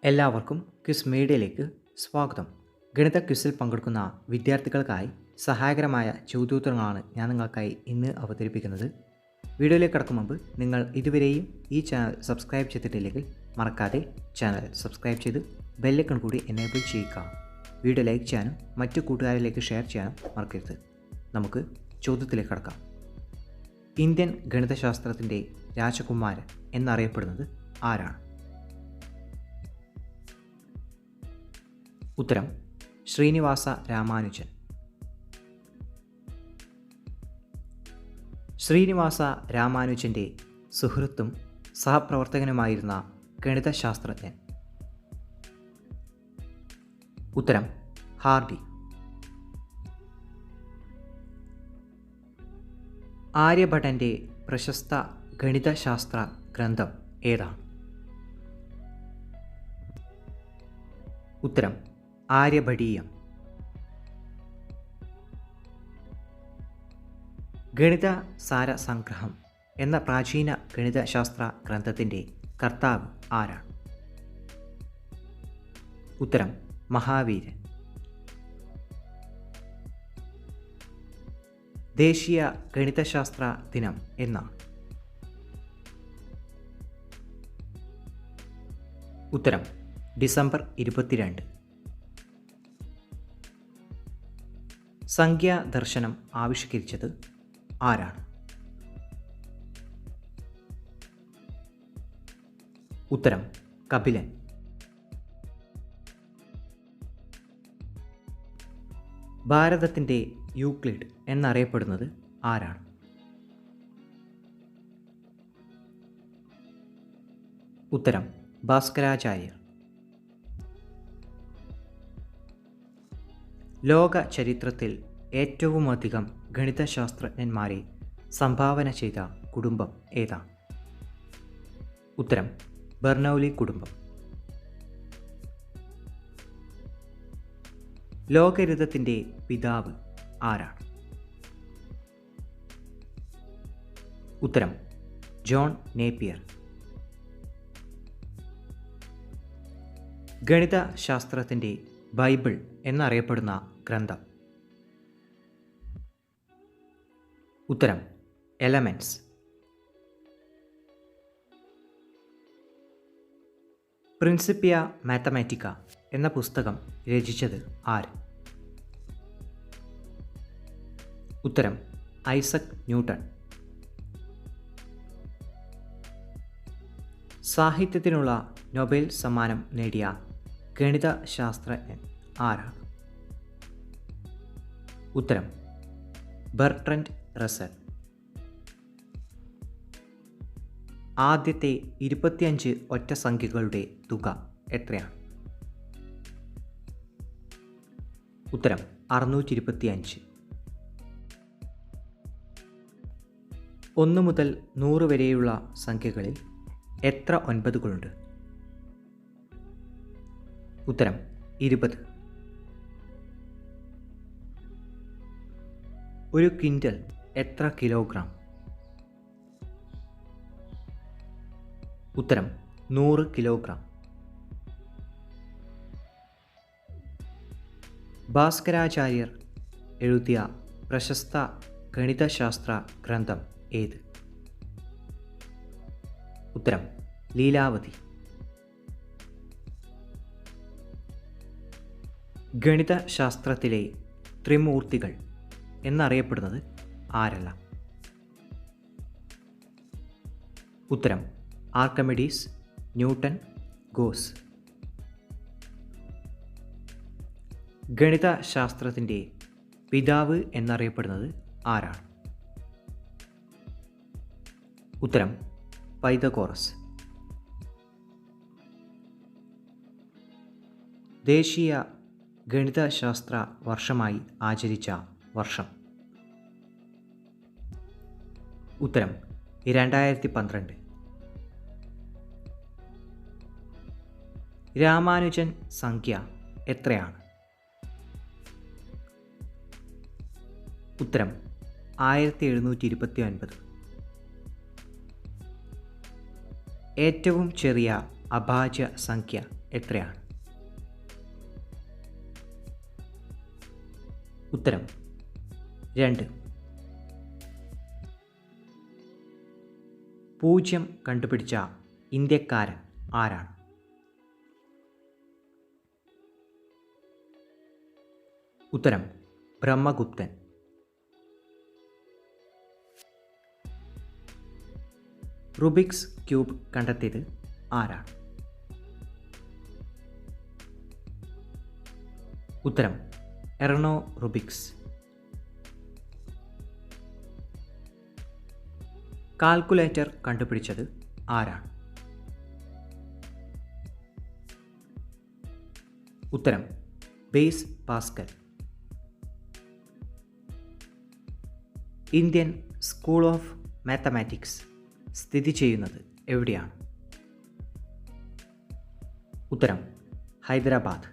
എല്ലാവർക്കും ക്വിസ് മീഡിയയിലേക്ക് സ്വാഗതം. ഗണിത ക്വിസിൽ പങ്കെടുക്കുന്ന വിദ്യാർത്ഥികൾക്കായി സഹായകരമായ ചോദ്യോത്തരങ്ങളാണ് ഞാൻ നിങ്ങൾക്കായി ഇന്ന് അവതരിപ്പിക്കുന്നത്. വീഡിയോയിലേക്ക് കടക്കും മുമ്പ് നിങ്ങൾ ഇതുവരെയും ഈ ചാനൽ സബ്സ്ക്രൈബ് ചെയ്തിട്ടില്ലെങ്കിൽ മറക്കാതെ ചാനൽ സബ്സ്ക്രൈബ് ചെയ്ത് ബെല്ലൈക്കൺ കൂടി എനേബിൾ ചെയ്യുക. വീഡിയോ ലൈക്ക് ചെയ്യാനും മറ്റു കൂട്ടുകാരിലേക്ക് ഷെയർ ചെയ്യാനും മറക്കരുത്. നമുക്ക് ചോദ്യത്തിലേക്ക് കടക്കാം. ഇന്ത്യൻ ഗണിതശാസ്ത്രത്തിൻ്റെ രാജകുമാരൻ എന്നറിയപ്പെടുന്നത് ആരാണ്? ഉത്തരം ശ്രീനിവാസ രാമാനുജൻ. ശ്രീനിവാസ രാമാനുജൻ്റെ സുഹൃത്തും സഹപ്രവർത്തകനുമായിരുന്ന ഗണിതശാസ്ത്രജ്ഞൻ. ഉത്തരം ഹാർഡി. ആര്യഭടൻ്റെ പ്രശസ്ത ഗണിതശാസ്ത്ര ഗ്രന്ഥം ഏതാണ്? ഉത്തരം ആര്യഭടീയം. ഗണിത സാര സംഗ്രഹം എന്ന പ്രാചീന ഗണിതശാസ്ത്ര ഗ്രന്ഥത്തിൻ്റെ കർത്താവ് ആരാണ്? ഉത്തരം മഹാവീരൻ. ദേശീയ ഗണിതശാസ്ത്ര ദിനം എന്നാണ്? ഉത്തരം ഡിസംബർ 22. സംഖ്യാദർശനം ആവിഷ്കരിച്ചത് ആരാണ്? ഉത്തരം കപിലൻ. ഭാരതത്തിൻ്റെ യൂക്ലിഡ് എന്നറിയപ്പെടുന്നത് ആരാണ്? ഉത്തരം ഭാസ്കരാചാര്യർ. ലോക ചരിത്രത്തിൽ ഏറ്റവുമധികം ഗണിതശാസ്ത്രജ്ഞന്മാരെ സംഭാവന ചെയ്ത കുടുംബം ഏതാണ്? ഉത്തരം ബെർണൗലി കുടുംബം. ലോഗരിതത്തിൻ്റെ പിതാവ് ആരാണ്? ഉത്തരം ജോൺ നേപ്പിയർ. ഗണിതശാസ്ത്രത്തിൻ്റെ ബൈബിൾ എന്നറിയപ്പെടുന്ന ഗ്രന്ഥം? ഉത്തരം എലമെന്റ്സ്. പ്രിൻസിപ്പിയ മാത്തമാറ്റിക്ക എന്ന പുസ്തകം രചിച്ചത് ആര്? ഉത്തരം ഐസക് ന്യൂട്ടൺ. സാഹിത്യത്തിനുള്ള നൊബേൽ സമ്മാനം നേടിയ ഗണിതശാസ്ത്രജ്ഞൻ ആരാണ്? ഉത്തരം ബെർട്രൻഡ് റസൽ. ആദ്യത്തെ 25 ഒറ്റസംഖ്യകളുടെ തുക എത്രയാണ്? ഉത്തരം 625. 1 മുതൽ 100 വരെയുള്ള സംഖ്യകളിൽ എത്ര ഒൻപതുകളുണ്ട്? ഉത്തരം 20. ഒരു ക്വിൻ്റൽ എത്ര കിലോഗ്രാം? ഉത്തരം 100 കിലോഗ്രാം. ഭാസ്കരാചാര്യർ എഴുതിയ പ്രശസ്ത ഗണിതശാസ്ത്ര ഗ്രന്ഥം ഏത്? ഉത്തരം ലീലാവതി. ഗണിതശാസ്ത്രത്തിലെ ത്രിമൂർത്തികൾ എന്നറിയപ്പെടുന്നത് ആരെല്ലാം? ഉത്തരം ആർക്കിമിഡീസ്, ന്യൂട്ടൺ, ഗോസ്. ഗണിതശാസ്ത്രത്തിൻ്റെ പിതാവ് എന്നറിയപ്പെടുന്നത് ആരാണ്? ഉത്തരം പൈതഗോറസ്. ദേശീയ ഗണിതശാസ്ത്ര വർഷമായി ആചരിച്ച വർഷം? ഉത്തരം 2012. രാമാനുജൻ സംഖ്യ എത്രയാണ്? ഉത്തരം 1729. ഏറ്റവും ചെറിയ അഭാജ്യ സംഖ്യ എത്രയാണ്? ഉത്തരം 2. 0 കണ്ടുപിടിച്ച ഇന്ത്യക്കാരൻ ആരാണ്? ഉത്തരം ബ്രഹ്മഗുപ്തൻ. റുബിക്സ് ക്യൂബ് കണ്ടെത്തിയത് ആരാണ്? ഉത്തരം എർണോ റുബിക്സ്. കാൽക്കുലേറ്റർ കണ്ടുപിടിച്ചത് ആരാണ്? ഉത്തരം base Pascal. Indian school of mathematics സ്ഥിതി ചെയ്യുന്നത് എവിടെയാണ്? ഉത്തരം ഹൈദരാബാദ്.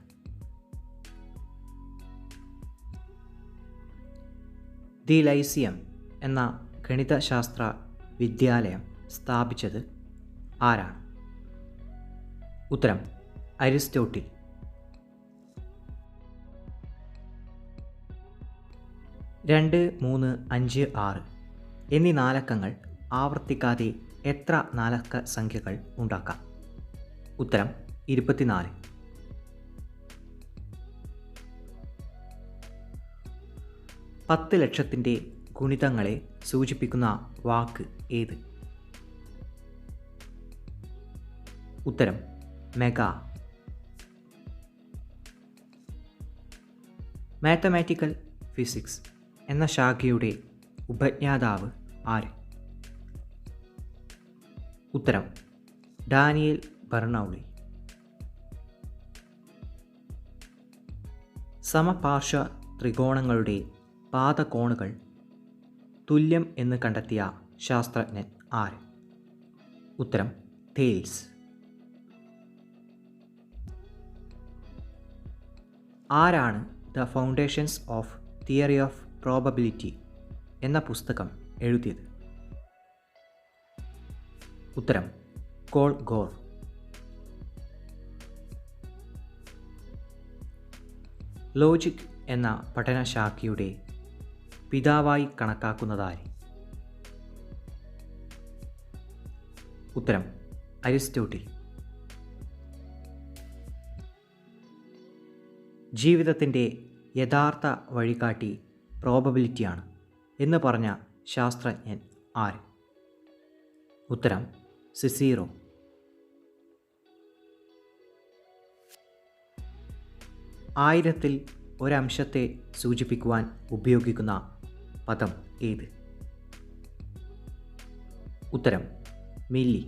ദി ലൈസിയം എന്ന ഗണിതശാസ്ത്ര വിദ്യാലയം സ്ഥാപിച്ചത് ആരാണ്? ഉത്തരം അരിസ്റ്റോട്ടിൽ. രണ്ട്, 3, 5, 6 എന്നീ നാലക്കങ്ങൾ ആവർത്തിക്കാതെ എത്ര നാലക്ക സംഖ്യകൾ ഉണ്ടാക്കാം? ഉത്തരം 24. പത്ത് ലക്ഷത്തിൻ്റെ ഗുണിതങ്ങളെ സൂചിപ്പിക്കുന്ന വാക്ക് ഏത്? ഉത്തരം മെഗാ. മാത്തമാറ്റിക്കൽ ഫിസിക്സ് എന്ന ശാഖയുടെ ഉപജ്ഞാതാവ് ആര്? ഉത്തരം ഡാനിയൽ ബെർണൗളി. സമപാർശ്വ ത്രികോണങ്ങളുടെ പാദകോണുകൾ തുല്യം എന്ന് കണ്ടെത്തിയ ശാസ്ത്രജ്ഞൻ ആര്? ഉത്തരം തേൽസ്. ആരാണ് the foundations of theory of probability എന്ന പുസ്തകം എഴുതിയത്? ഉത്തരം കോൾ ഗോർ. ലോജിക് എന്ന പഠനശാഖയുടെ പിതാവായി കണക്കാക്കുന്നതാര്? ഉത്തരം അരിസ്റ്റോട്ടിൽ. ജീവിതത്തിൻ്റെ യഥാർത്ഥ വഴികാട്ടി പ്രോബബിലിറ്റിയാണ് എന്ന് പറഞ്ഞ ശാസ്ത്രജ്ഞൻ ആര്? ഉത്തരം സിസീറോ. ആയിരത്തിൽ ഒരംശത്തെ സൂചിപ്പിക്കുവാൻ ഉപയോഗിക്കുന്ന പദം ഏത്? ഉത്തരം മില്ലി.